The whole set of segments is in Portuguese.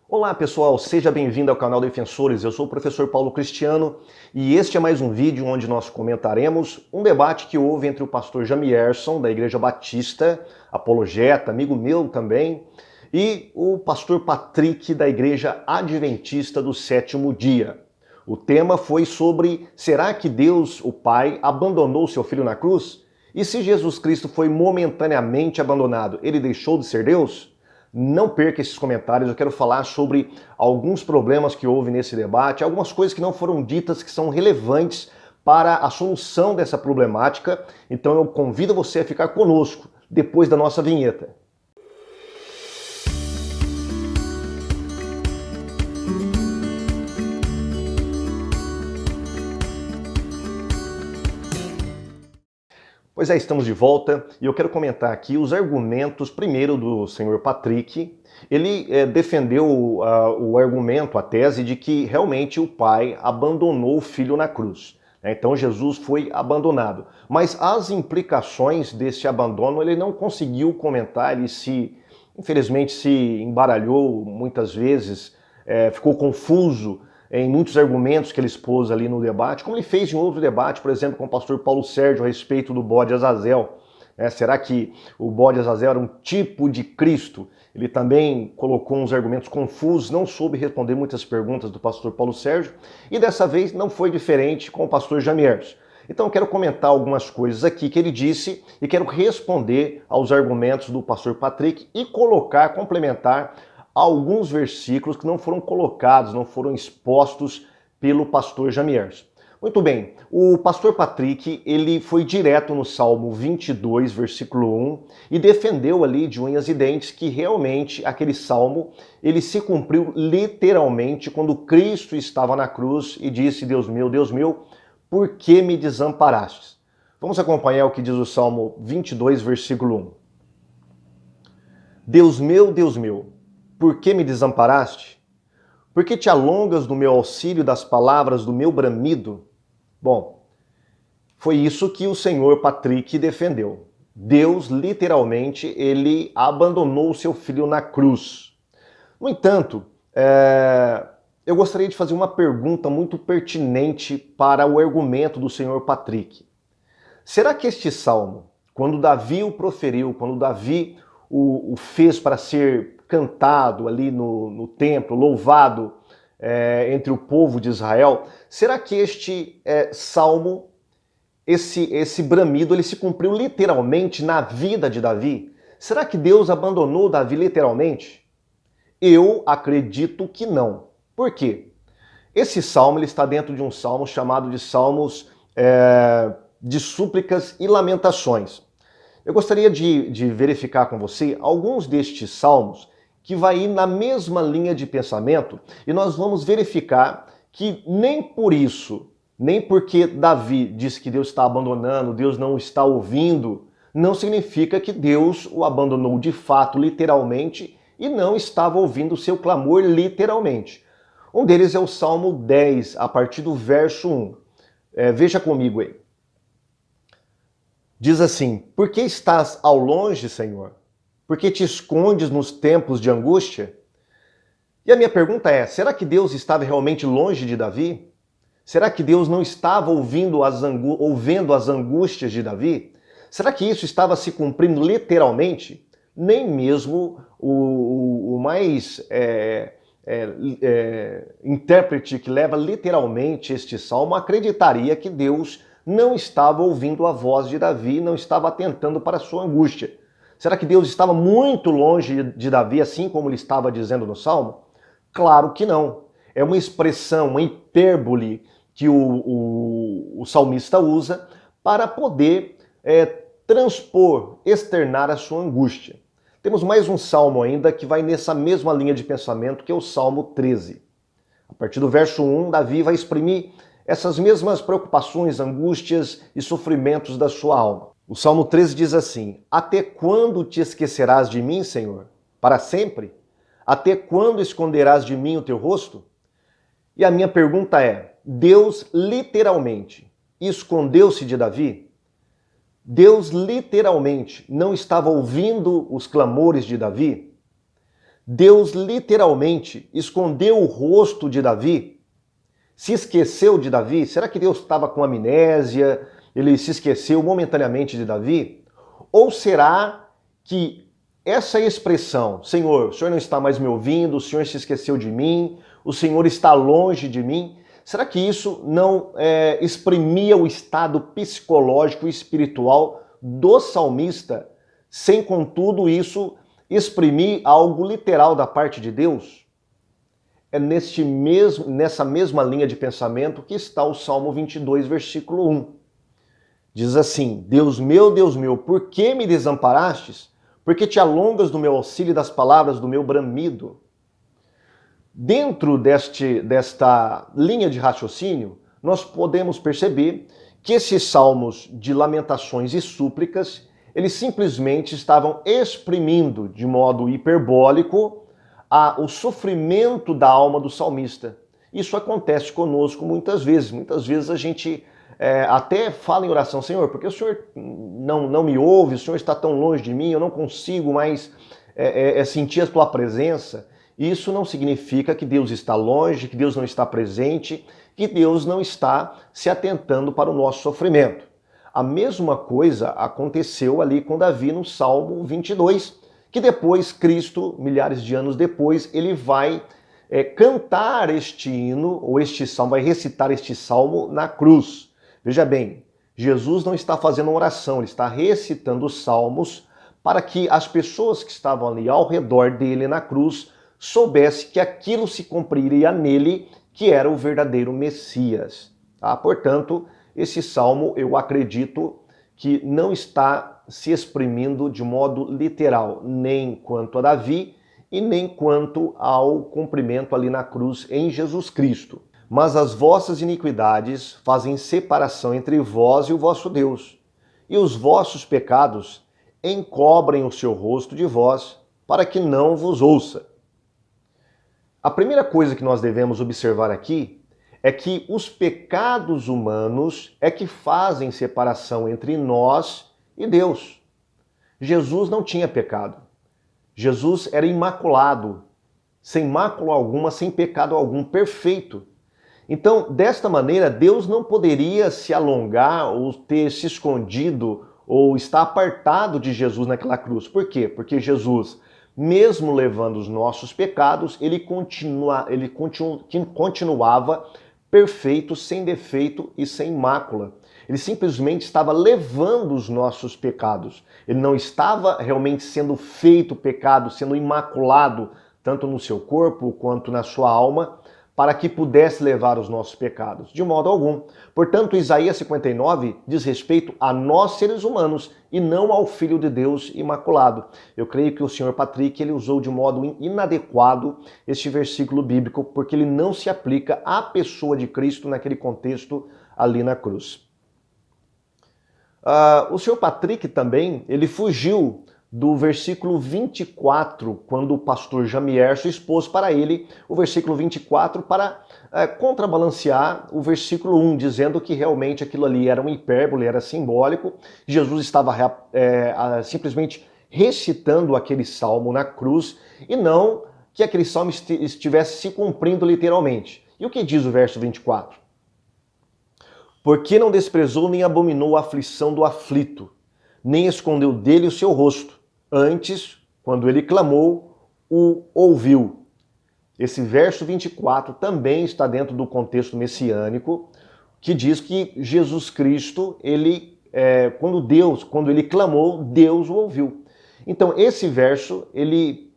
Olá pessoal, seja bem-vindo ao canal Defensores, eu sou o professor Paulo Cristiano e este é mais um vídeo onde nós comentaremos um debate que houve entre o pastor Jamierson, da Igreja Batista, apologeta, amigo meu também, e o pastor Patrick, da Igreja Adventista do Sétimo Dia. O tema foi sobre: será que Deus, o Pai, abandonou seu Filho na cruz? E se Jesus Cristo foi momentaneamente abandonado, ele deixou de ser Deus? Não perca esses comentários, eu quero falar sobre alguns problemas que houve nesse debate, algumas coisas que não foram ditas que são relevantes para a solução dessa problemática. Então eu convido você a ficar conosco depois da nossa vinheta. Pois é, estamos de volta e eu quero comentar aqui os argumentos, primeiro do senhor Patrick. Ele defendeu o argumento, a tese de que realmente o pai abandonou o filho na cruz. Então Jesus foi abandonado. Mas as implicações desse abandono ele não conseguiu comentar, infelizmente se embaralhou muitas vezes, ficou confuso em muitos argumentos que ele expôs ali no debate, como ele fez em outro debate, por exemplo, com o pastor Paulo Sérgio a respeito do bode Azazel. Será que o bode Azazel era um tipo de Cristo? Ele também colocou uns argumentos confusos, não soube responder muitas perguntas do pastor Paulo Sérgio, e dessa vez não foi diferente com o pastor Jamierson. Então eu quero comentar algumas coisas aqui que ele disse e quero responder aos argumentos do pastor Patrick e complementar alguns versículos que não foram colocados, não foram expostos pelo pastor Jamierson. Muito bem, o pastor Patrick, ele foi direto no Salmo 22, versículo 1, e defendeu ali de unhas e dentes que realmente aquele salmo, ele se cumpriu literalmente quando Cristo estava na cruz e disse: Deus meu, por que me desamparastes? Vamos acompanhar o que diz o Salmo 22, versículo 1. Deus meu, por que me desamparaste? Por que te alongas no meu auxílio das palavras do meu bramido? Bom, foi isso que o senhor Patrick defendeu. Deus, literalmente, ele abandonou o seu filho na cruz. No entanto, eu gostaria de fazer uma pergunta muito pertinente para o argumento do senhor Patrick. Será que este salmo, quando Davi o proferiu, quando Davi o fez para ser cantado ali no templo, louvado entre o povo de Israel, será que este salmo, esse bramido, ele se cumpriu literalmente na vida de Davi? Será que Deus abandonou Davi literalmente? Eu acredito que não. Por quê? Esse salmo ele está dentro de um salmo chamado de Salmos de Súplicas e Lamentações. Eu gostaria de verificar com você alguns destes salmos que vai ir na mesma linha de pensamento e nós vamos verificar que nem por isso, nem porque Davi disse que Deus está abandonando, Deus não está ouvindo, não significa que Deus o abandonou de fato, literalmente, e não estava ouvindo o seu clamor literalmente. Um deles é o Salmo 10, a partir do verso 1. Veja comigo aí. Diz assim: por que estás ao longe, Senhor? Por que te escondes nos tempos de angústia? E a minha pergunta é: será que Deus estava realmente longe de Davi? Será que Deus não estava ouvindo as angústias de Davi? Será que isso estava se cumprindo literalmente? Nem mesmo o mais intérprete que leva literalmente este salmo acreditaria que Deus não estava ouvindo a voz de Davi, não estava atentando para a sua angústia. Será que Deus estava muito longe de Davi, assim como ele estava dizendo no Salmo? Claro que não. É uma expressão, uma hipérbole que o salmista usa para poder transpor, externar a sua angústia. Temos mais um salmo ainda que vai nessa mesma linha de pensamento, que é o Salmo 13. A partir do verso 1, Davi vai exprimir essas mesmas preocupações, angústias e sofrimentos da sua alma. O Salmo 13 diz assim: até quando te esquecerás de mim, Senhor? Para sempre? Até quando esconderás de mim o teu rosto? E a minha pergunta é: Deus literalmente escondeu-se de Davi? Deus literalmente não estava ouvindo os clamores de Davi? Deus literalmente escondeu o rosto de Davi? Se esqueceu de Davi? Será que Deus estava com amnésia? Ele se esqueceu momentaneamente de Davi? Ou será que essa expressão, Senhor, o Senhor não está mais me ouvindo, o Senhor se esqueceu de mim, o Senhor está longe de mim, será que isso não exprimia o estado psicológico e espiritual do salmista, sem contudo isso exprimir algo literal da parte de Deus? É nessa mesma linha de pensamento que está o Salmo 22, versículo 1. Diz assim: Deus meu, por que me desamparastes? Porque te alongas do meu auxílio e das palavras do meu bramido. Dentro desta linha de raciocínio, nós podemos perceber que esses salmos de lamentações e súplicas, eles simplesmente estavam exprimindo de modo hiperbólico o sofrimento da alma do salmista. Isso acontece conosco muitas vezes. Muitas vezes a gente até fala em oração: Senhor, porque o Senhor não me ouve, o Senhor está tão longe de mim, eu não consigo mais sentir a tua presença. Isso não significa que Deus está longe, que Deus não está presente, que Deus não está se atentando para o nosso sofrimento. A mesma coisa aconteceu ali com Davi no Salmo 22, que depois Cristo, milhares de anos depois, ele vai cantar este hino, ou este salmo, vai recitar este salmo na cruz. Veja bem, Jesus não está fazendo uma oração, ele está recitando os salmos para que as pessoas que estavam ali ao redor dele na cruz soubessem que aquilo se cumpriria nele, que era o verdadeiro Messias. Tá? Portanto, esse salmo, eu acredito que não está se exprimindo de modo literal, nem quanto a Davi e nem quanto ao cumprimento ali na cruz em Jesus Cristo. Mas as vossas iniquidades fazem separação entre vós e o vosso Deus, e os vossos pecados encobrem o seu rosto de vós, para que não vos ouça. A primeira coisa que nós devemos observar aqui é que os pecados humanos é que fazem separação entre nós e Deus. Jesus não tinha pecado. Jesus era imaculado, sem mácula alguma, sem pecado algum, perfeito. Então, desta maneira, Deus não poderia se alongar ou ter se escondido ou estar apartado de Jesus naquela cruz. Por quê? Porque Jesus, mesmo levando os nossos pecados, ele continuava perfeito, sem defeito e sem mácula. Ele simplesmente estava levando os nossos pecados. Ele não estava realmente sendo feito pecado, sendo imaculado, tanto no seu corpo quanto na sua alma, para que pudesse levar os nossos pecados, de modo algum. Portanto, Isaías 59 diz respeito a nós seres humanos e não ao Filho de Deus imaculado. Eu creio que o Sr. Patrick ele usou de modo inadequado este versículo bíblico, porque ele não se aplica à pessoa de Cristo naquele contexto ali na cruz. O Sr. Patrick também, ele fugiu do versículo 24, quando o pastor Jamierso expôs para ele o versículo 24 para contrabalancear o versículo 1, dizendo que realmente aquilo ali era uma hipérbole, era simbólico. Jesus estava simplesmente recitando aquele salmo na cruz e não que aquele salmo estivesse se cumprindo literalmente. E o que diz o verso 24? Porque não desprezou nem abominou a aflição do aflito, nem escondeu dele o seu rosto. Antes, quando ele clamou, o ouviu. Esse verso 24 também está dentro do contexto messiânico, que diz que Jesus Cristo, quando ele clamou, Deus o ouviu. Então, esse verso, ele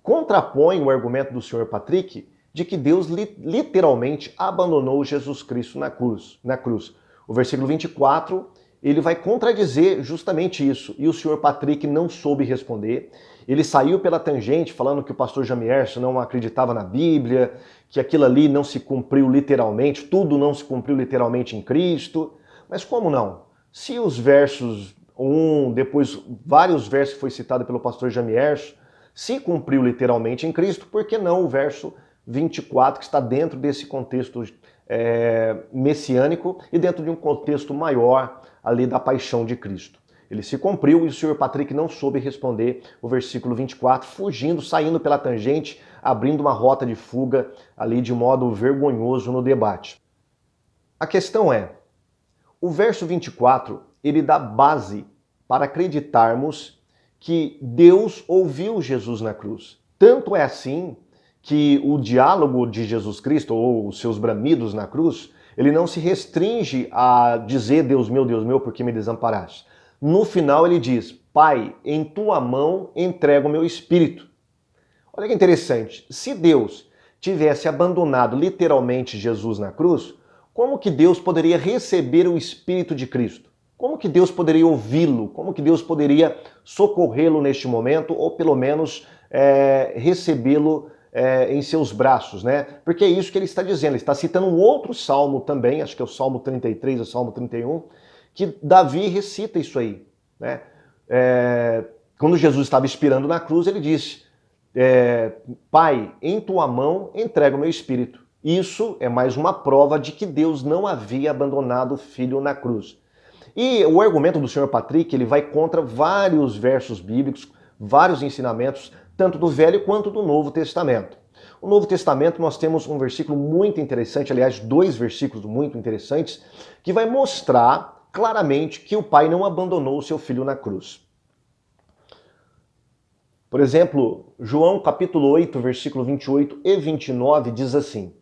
contrapõe o argumento do Sr. Patrick de que Deus literalmente abandonou Jesus Cristo na cruz. O versículo 24, ele vai contradizer justamente isso. E o Sr. Patrick não soube responder. Ele saiu pela tangente falando que o pastor Jamierso não acreditava na Bíblia, que aquilo ali não se cumpriu literalmente, tudo não se cumpriu literalmente em Cristo. Mas como não? Se os versos 1, depois vários versos que foi citado pelo pastor Jamierso, se cumpriu literalmente em Cristo, por que não o verso 24, que está dentro desse contexto messiânico e dentro de um contexto maior ali da paixão de Cristo? ele se cumpriu e o senhor Patrick não soube responder o versículo 24, fugindo, saindo pela tangente, abrindo uma rota de fuga ali de modo vergonhoso no debate. A questão é, o verso 24, ele dá base para acreditarmos que Deus ouviu Jesus na cruz. Tanto é assim que o diálogo de Jesus Cristo, ou os seus bramidos na cruz, ele não se restringe a dizer Deus meu, por que me desamparaste? No final ele diz, Pai, em tua mão entrego o meu espírito. Olha que interessante, se Deus tivesse abandonado literalmente Jesus na cruz, como que Deus poderia receber o Espírito de Cristo? Como que Deus poderia ouvi-lo? Como que Deus poderia socorrê-lo neste momento, ou pelo menos recebê-lo em seus braços, né? Porque é isso que ele está dizendo, ele está citando um outro salmo também, acho que é o Salmo 33, o Salmo 31, que Davi recita isso aí, né? Quando Jesus estava expirando na cruz, ele disse, Pai, em tua mão entrego o meu espírito. Isso é mais uma prova de que Deus não havia abandonado o Filho na cruz. E o argumento do Sr. Patrick, ele vai contra vários versos bíblicos, vários ensinamentos, tanto do Velho quanto do Novo Testamento. No Novo Testamento nós temos um versículo muito interessante, aliás, dois versículos muito interessantes, que vai mostrar claramente que o Pai não abandonou o seu Filho na cruz. Por exemplo, João capítulo 8, versículo 28 e 29 diz assim,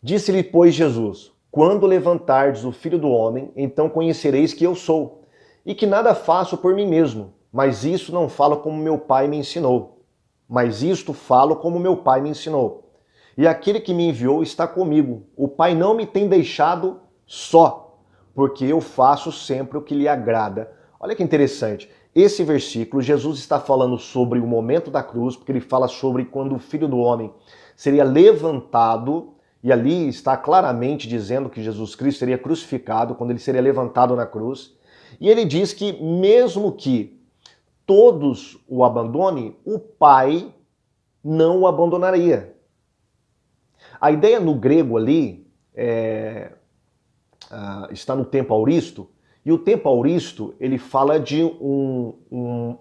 Disse-lhe, pois, Jesus, quando levantardes o Filho do Homem, então conhecereis que eu sou, e que nada faço por mim mesmo, mas isso não falo como meu Pai me ensinou. Mas isto falo como meu Pai me ensinou. E aquele que me enviou está comigo. O Pai não me tem deixado só, porque eu faço sempre o que lhe agrada. Olha que interessante. Esse versículo, Jesus está falando sobre o momento da cruz, porque ele fala sobre quando o Filho do Homem seria levantado, e ali está claramente dizendo que Jesus Cristo seria crucificado, quando ele seria levantado na cruz. E ele diz que mesmo que todos o abandonem, o Pai não o abandonaria. A ideia no grego ali está no tempo auristo, e o tempo auristo ele fala de um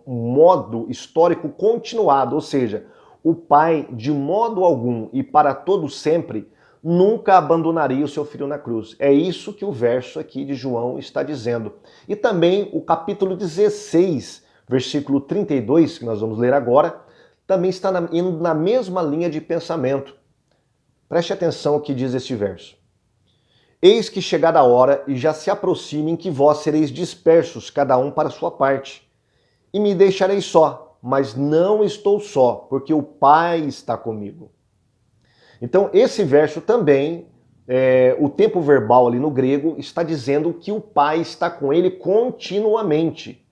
modo histórico continuado, ou seja, o Pai de modo algum e para todo sempre nunca abandonaria o seu filho na cruz. É isso que o verso aqui de João está dizendo. E também o capítulo 16, versículo 32, que nós vamos ler agora, também está indo na mesma linha de pensamento. Preste atenção ao que diz este verso. Eis que chegada a hora e já se aproxima em que vós sereis dispersos, cada um para sua parte. E me deixareis só, mas não estou só, porque o Pai está comigo. Então esse verso também, o tempo verbal ali no grego, está dizendo que o Pai está com ele continuamente.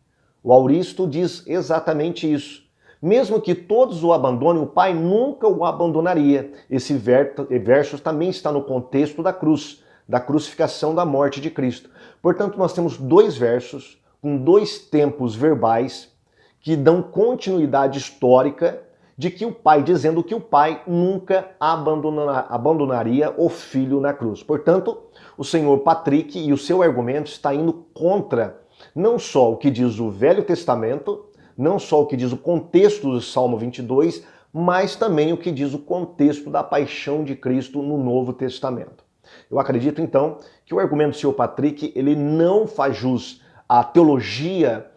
O auristo diz exatamente isso. Mesmo que todos o abandonem, o Pai nunca o abandonaria. Esse verso também está no contexto da cruz, da crucificação, da morte de Cristo. Portanto, nós temos dois versos com dois tempos verbais que dão continuidade histórica de que o Pai, dizendo que o Pai nunca abandonaria o Filho na cruz. Portanto, o senhor Patrick e o seu argumento está indo contra não só o que diz o Velho Testamento, não só o que diz o contexto do Salmo 22, mas também o que diz o contexto da paixão de Cristo no Novo Testamento. Eu acredito, então, que o argumento do senhor Patrick ele não faz jus à teologia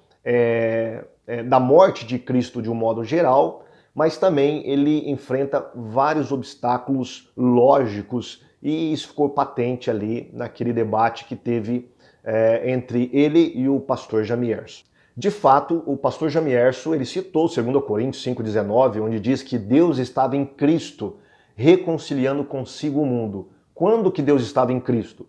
da morte de Cristo de um modo geral, mas também ele enfrenta vários obstáculos lógicos e isso ficou patente ali naquele debate que teve entre ele e o pastor Jamierso. De fato, o pastor Jamierso, ele citou 2 Coríntios 5,19, onde diz que Deus estava em Cristo, reconciliando consigo o mundo. Quando que Deus estava em Cristo?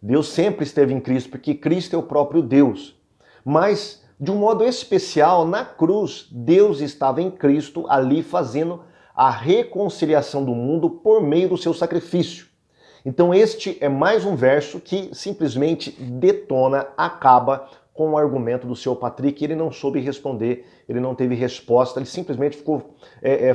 Deus sempre esteve em Cristo, porque Cristo é o próprio Deus. Mas, de um modo especial, na cruz, Deus estava em Cristo, ali fazendo a reconciliação do mundo por meio do seu sacrifício. Então este é mais um verso que simplesmente detona, acaba com o argumento do senhor Patrick. Ele não soube responder, ele não teve resposta, ele simplesmente ficou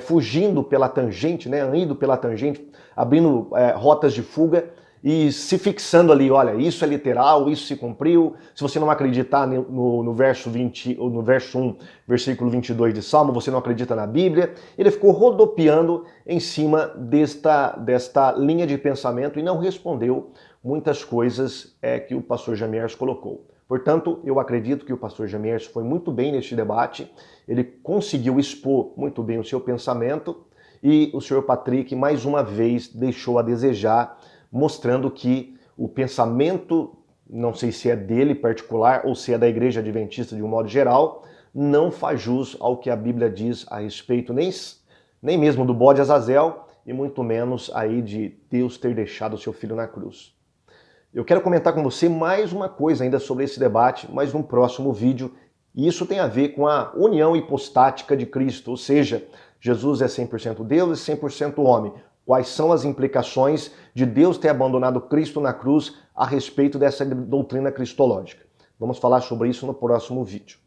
fugindo pela tangente, né, indo pela tangente, abrindo rotas de fuga, e se fixando ali, olha, isso é literal, isso se cumpriu. Se você não acreditar no verso 20, ou no verso 1, versículo 22 de Salmo, você não acredita na Bíblia. Ele ficou rodopiando em cima desta linha de pensamento e não respondeu muitas coisas que o pastor Jamierson colocou. Portanto, eu acredito que o pastor Jamierson foi muito bem neste debate, ele conseguiu expor muito bem o seu pensamento e o senhor Patrick, mais uma vez, deixou a desejar, mostrando que o pensamento, não sei se é dele particular ou se é da Igreja Adventista de um modo geral, não faz jus ao que a Bíblia diz a respeito, nem mesmo do bode Azazel, e muito menos aí de Deus ter deixado o seu filho na cruz. Eu quero comentar com você mais uma coisa ainda sobre esse debate, mas num próximo vídeo, e isso tem a ver com a união hipostática de Cristo, ou seja, Jesus é 100% Deus e 100% homem. Quais são as implicações de Deus ter abandonado Cristo na cruz a respeito dessa doutrina cristológica? Vamos falar sobre isso no próximo vídeo.